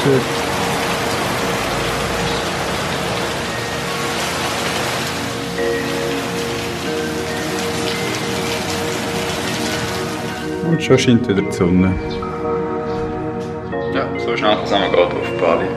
gut. Und schon scheint wieder die Sonne. Ja, so schnell kann es auch gehen auf Bali.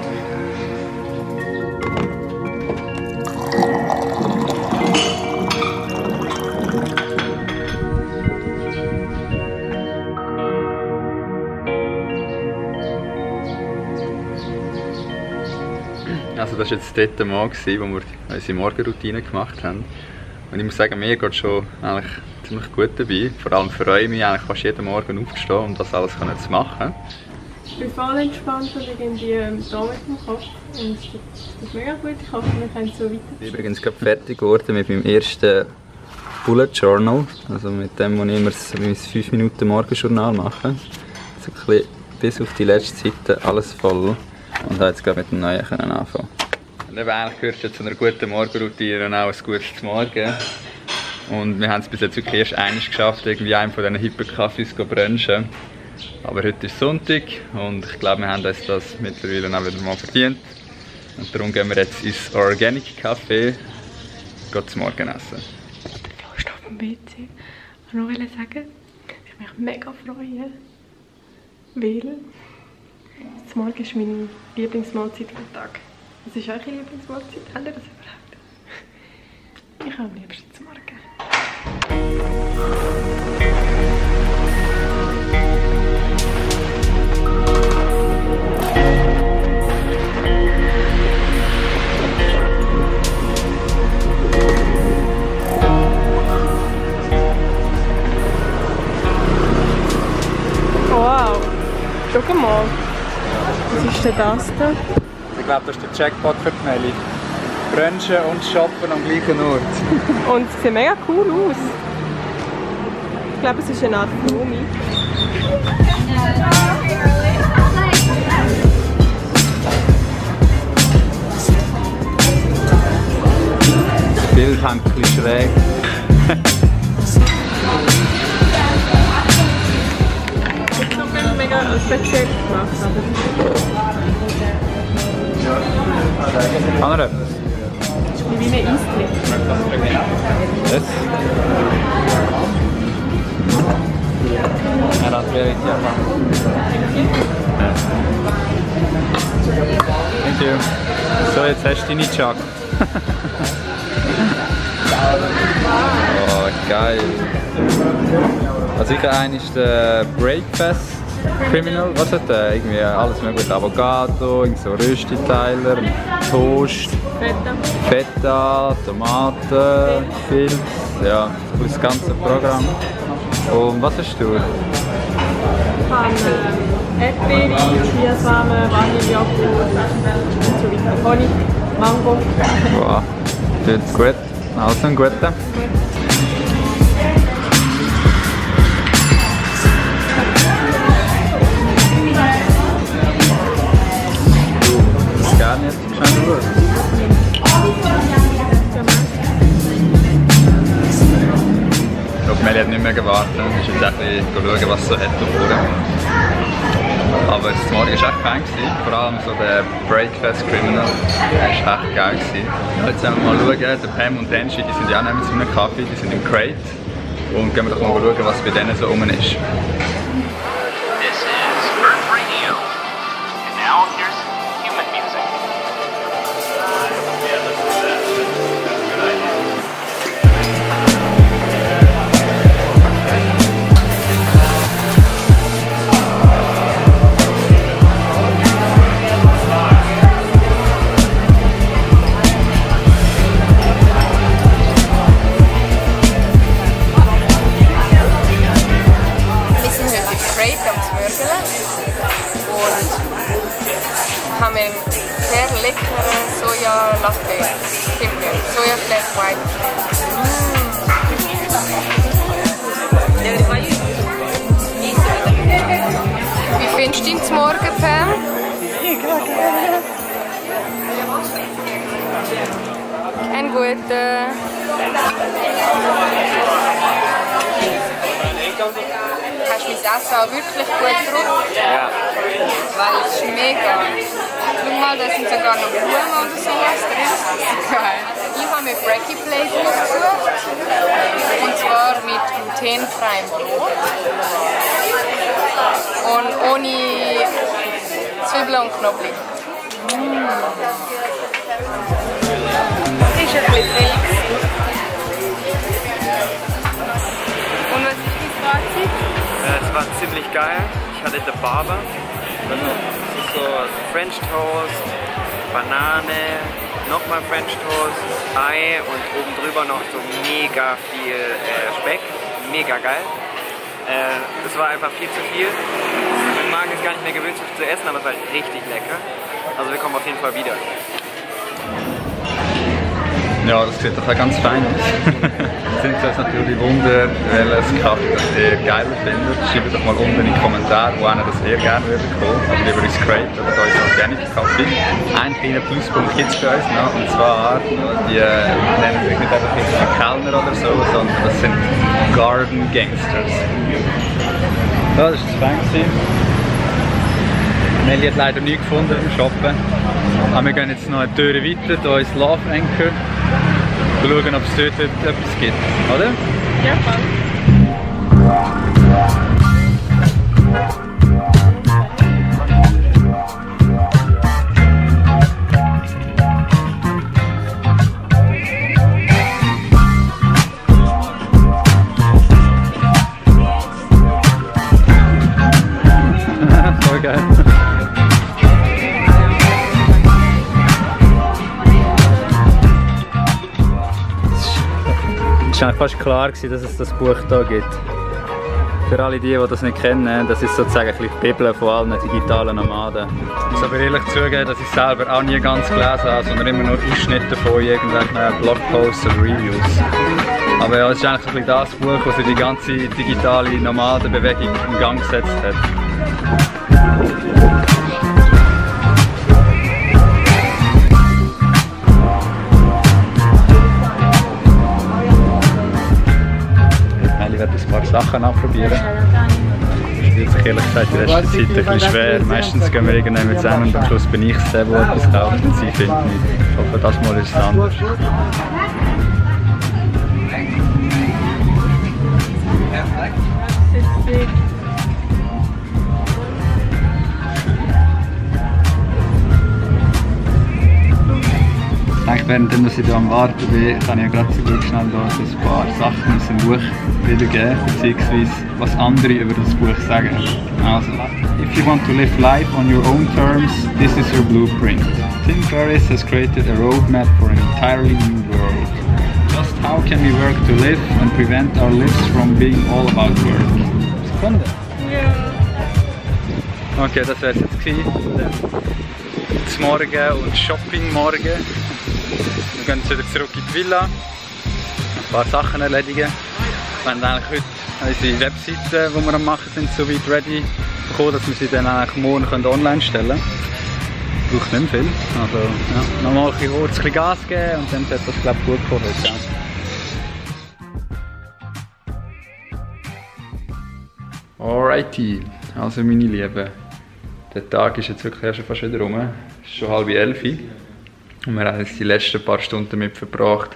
Also das war jetzt der dritte Mal, wo wir unsere Morgenroutine gemacht haben. Und ich muss sagen, mir geht schon eigentlich ziemlich gut dabei. Vor allem freue ich mich eigentlich fast jeden Morgen aufzustehen, um das alles zu machen. Ich bin voll entspannt und irgendwie da mit dem Kopf. Und das ist mega gut. Ich hoffe, wir können so weiter. Ich bin übrigens gerade fertig geworden mit meinem ersten Bullet Journal. Also mit dem, wo ich immer mein 5 Minuten Morgenjournal mache. Also ein bisschen bis auf die letzte Seite alles voll. Und habe jetzt gerade mit dem Neuen anfangen. Und eben eigentlich gehört es zu einer guten Morgenroutine und auch ein gutes Morgen. Und wir haben es bis jetzt wirklich erst einmal geschafft, irgendwie einen von diesen hippen Cafés zu brunchen. Aber heute ist Sonntag und ich glaube, wir haben uns das mittlerweile auch wieder mal verdient. Und darum gehen wir jetzt ins Organic Café zum Morgen essen. Ich stehe auf dem WC. Ich wollte nur sagen, dass ich mich mega freue, weil das Morgen ist meine Lieblingsmahlzeit vom Tag. Was ist eure Lieblingsmahlzeit? Habt ihr das überhaupt? Ich habe am liebsten zum Morgen. Wow! Schau mal! Was ist denn das da? Ich glaube, das ist der Jackpot für die Nelly. Brunchen und shoppen am gleichen Ort. Und es sieht mega cool aus. Ich glaube, es ist eine Art Flumi. Das Bild hängt ein bisschen schräg. Ich bin mega speziell gemacht. Kann er etwas? Wie ein Eistee. Das? Er hat very Thank you. So, jetzt hast du deine Jug. Oh, geil. Also ich einen ist der Breakfast Criminal. Was hat der? Irgendwie alles mögliche. Avocado, so Röstiteiler, Toast, Feta, Tomaten, Filz, ja, das ganze Programm. Und was hast du? Ich habe Erdbeere, Chiasamen, Vanillejoghurt und so weiter. Honig, Mango. Wow, tut gut. Also einen guten. Gar nicht schnell durch. Ich glaube, Meli hat nicht mehr gewartet. Ich ist jetzt ein bisschen schauen, was es so hat. Aber das Morgen war echt fein. Vor allem so der Breakfast Criminal. Der war echt geil. Jetzt wollen wir mal schauen. Der Pam und Angie, die sind ja auch nicht mit so einem Kaffee, die sind im Crate. Und gehen wir doch mal schauen, was bei denen so rum ist. Haben wir sehr leckeren Soja-Latte. Soja Flat White. Wie findest du ihn zum Morgen, Pam? Ein guter. Hast du mein das auch wirklich gut drauf. Ja. Weil es ist mega. Schau mal, da sind sogar noch Blumen oder sowas drin. Geil. Ich habe mir Brekkie Plate ausgesucht. Und zwar mit glutenfreiem Brot. Und ohne Zwiebeln und Knoblauch. Das ist ein bisschen träge. Und was ist dein Fazit? Es war ziemlich geil. Ich hatte The Barber. Das ist so French Toast, Banane, nochmal French Toast, Ei und oben drüber noch so mega viel Speck. Mega geil. Es war einfach viel zu viel. Mein Magen ist gar nicht mehr gewöhnt zu essen, aber es war richtig lecker. Also wir kommen auf jeden Fall wieder. Ja, das sieht doch auch ganz fein aus. Sind uns natürlich Wunder, welches Kaffee das ihr geiler findet. Schreibt doch mal unten in die Kommentare, wo einer das ihr gerne würde kommen. Also lieber ins Crate oder bei uns Organic Kaffee. Einen kleinen Pluspunkt gibt es bei uns noch, und zwar, die nennen sich nicht einfach irgendwie Kellner oder so, sondern das sind Garden Gangsters. Ja, das war das Fein. Nelly hat leider nichts gefunden im Shoppen. Aber wir gehen jetzt noch eine Tür weiter, hier ist Love Anchor. Wir schauen, ob es dort etwas gibt, oder? Ja, voll. Voll geil. Es war fast klar, dass es das Buch hier gibt. Für alle die das nicht kennen, das ist sozusagen die Bibel von allen digitalen Nomaden. Ich muss aber ehrlich zugeben, dass ich selber auch nie ganz gelesen habe, sondern immer nur Ausschnitte von irgendwelchen Blogposts oder Reviews. Aber ja, es ist eigentlich so ein bisschen das Buch, das die ganze digitale Nomadenbewegung in Gang gesetzt hat. Ich werde ein paar Sachen ausprobieren. Das spielt sich ehrlich gesagt die letzte Zeit ein bisschen schwer. Meistens gehen wir irgendwann zusammen und am Schluss bin ich der etwas kauft und sie finden nichts. Ich hoffe, das Mal ist es anders. Während ich hier am Warten bin, kann ich gerade so gut schnell so ein paar Sachen aus dem Buch wiedergeben, beziehungsweise was andere über das Buch sagen. Also, if you want to live life on your own terms, this is your blueprint. Tim Ferriss has created a roadmap for an entirely new world. Just how can we work to live and prevent our lives from being all about work? Sekunde. Ja. Okay, das wäre es jetzt gewesen. Das Morgen und Shopping morgen. Wir gehen jetzt wieder zurück in die Villa, ein paar Sachen erledigen. Wir haben eigentlich heute unsere Webseite, die wir am machen sind, so weit ready bekommen, dass wir sie dann eigentlich morgen online stellen können. Braucht nicht mehr viel. Also ja, nochmal kurz ein bisschen Gas geben und dann wird das, glaube ich, gut kommen heute. Alrighty, also meine Lieben, der Tag ist jetzt wirklich erst fast wieder rum. Es ist schon 10:30. Und wir haben jetzt die letzten paar Stunden damit verbracht,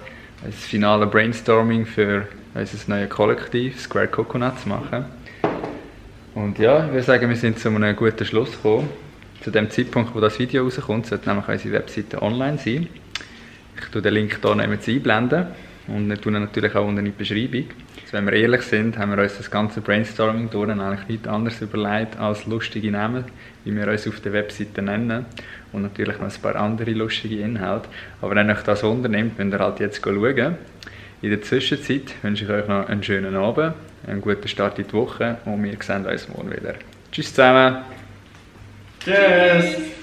das finale Brainstorming für unser neues Kollektiv, Square Coconut, zu machen. Und ja, ich würde sagen, wir sind zu einem guten Schluss gekommen. Zu dem Zeitpunkt, wo das Video rauskommt, sollte nämlich unsere Webseite online sein. Ich tue den Link hier einblenden und wir tun ihn natürlich auch unten in die Beschreibung. Also wenn wir ehrlich sind, haben wir uns das ganze Brainstorming durch eigentlich nichts anderes überlegt als lustige Namen, wie wir uns auf der Webseite nennen. Und natürlich noch ein paar andere lustige Inhalte. Aber wenn euch das unternimmt, könnt ihr halt jetzt schauen. In der Zwischenzeit wünsche ich euch noch einen schönen Abend, einen guten Start in die Woche und wir sehen uns morgen wieder. Tschüss zusammen! Tschüss!